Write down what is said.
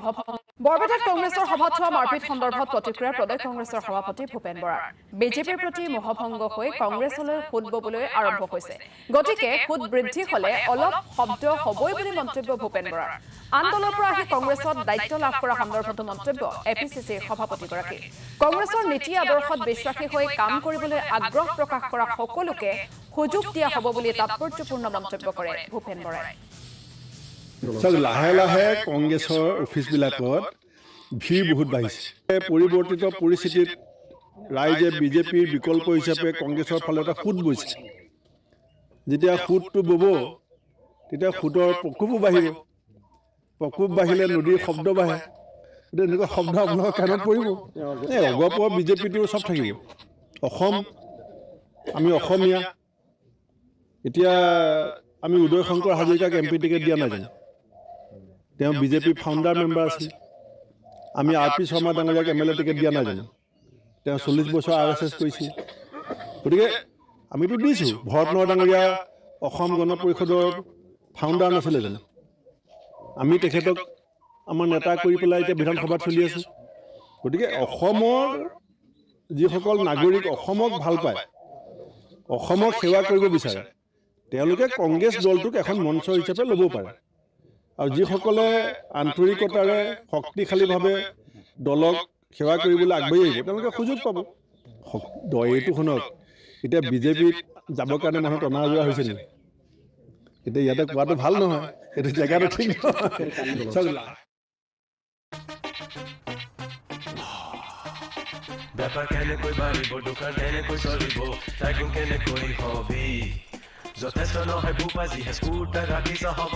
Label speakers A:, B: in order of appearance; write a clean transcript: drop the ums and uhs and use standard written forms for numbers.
A: বৰপেটাত কংগ্ৰেছৰ সভাত হোৱা মাৰপিট সন্দৰ্ভত প্ৰতিক্ৰিয়া প্ৰদেশ কংগ্ৰেছৰ সভাপতি ভূপেন বৰাৰ বিজেপিৰ প্ৰতি মোহভংগ হৈ কংগ্ৰেছলৈ সুদ ববলৈ আৰম্ভ হৈছে গতিকে সুদ বৃদ্ধি হলে অলপ শব্দ হ'বই বুলি মন্তব্য ভূপেন বৰাৰ আন দলৰ পৰা আহি কংগ্ৰেছত দায়িত্ব লাভ কৰা সন্দৰ্ভতো মন্তব্য এপিচিচিৰ সভাপতিগৰাকী কংগ্ৰেছৰ নীতি আদৰ্শত বিশ্বাসী হৈ কাম কৰিবলৈ আগ্ৰহ প্ৰকাশ কৰা সকলোকে সুযোগ দিয়া হ'ব বুলি তাৎপৰ্যপূৰ্ণ মন্তব্য কৰে ভূপেন বৰাই
B: লাহে লাহে কংগ্ৰেছৰ অফিচবিলাকত ভিৰ বহুত বাঢ়িছে পৰিৱৰ্তিত পৰিস্থিতিত ৰাইজে বিজেপিৰ বিকল্প হিচাপে কংগ্ৰেছৰ ফালে এটা সুদ বৈছে যেতিয়া সুদটো বব তেতিয়া সুদৰ প্ৰকোপো বাঢ়িব প্ৰকোপ বাঢ়িলে নদীৰ শব্দ বাঢ়ে গতিকে এনেকুৱা শব্দ আপোনালোকৰ কাণত পৰিব অগপ বিজেপিটো চব থাকিব অসম আমি অসমীয়া এতিয়া আমি উদয় শংকৰ হাজৰিকাক এমপি টিকেট দিয়া নাই জানো তেওঁ বিজেপি ফাউণ্ডাৰ মেম্বাৰ আছিল আমি আৰ.পি. শৰ্মা ডাঙৰীয়াক এম.এল.এ. টিকেট দিয়া নাই জানো তেওঁ 40 বছৰ আৰ.এছ.এছ. কৰিছিল গতিকে আমিতো দিছোঁ ভৰতনগৰ ডাঙৰীয়া অসম গণ পৰিষদৰ ফাউণ্ডাৰ নাছিলে জানো আমি তেখেতক আমাৰ নেতা কৰি পেলাই এতিয়া বিধানসভাত চলি আছোঁ গতিকে অসমৰ যিসকল নাগৰিক অসমক ভাল পায় অসমক সেৱা কৰিব বিচাৰে তেওঁলোকে কংগ্ৰেছ দলটোক এখন মঞ্চ হিচাপে ল'ব পাৰে আৰু যিসকলে আন্তৰিকতাৰে শক্তিশালীভাৱে দলক সেৱা কৰিবলৈ আগবাঢ়ি আহিব তেওঁলোকে সুযোগ পাব এইটো শুনক এতিয়া বিজেপিত যাবৰ কাৰণে মানুহ টনা আজোৰা হৈছে নেকি এতিয়া ইয়াতে কোৱাটো ভাল নহয় এইটো জেগাটো ঠিক নহয়
C: ব্যাপার কেনেকৈ বাঢ়িব দোকান কেনেকৈ চলিব টাইপিং কেনেকৈ হবি যথেষ্ট নহয় ভূপাজীহে স্কুটাৰ ৰাখিছ হ'ব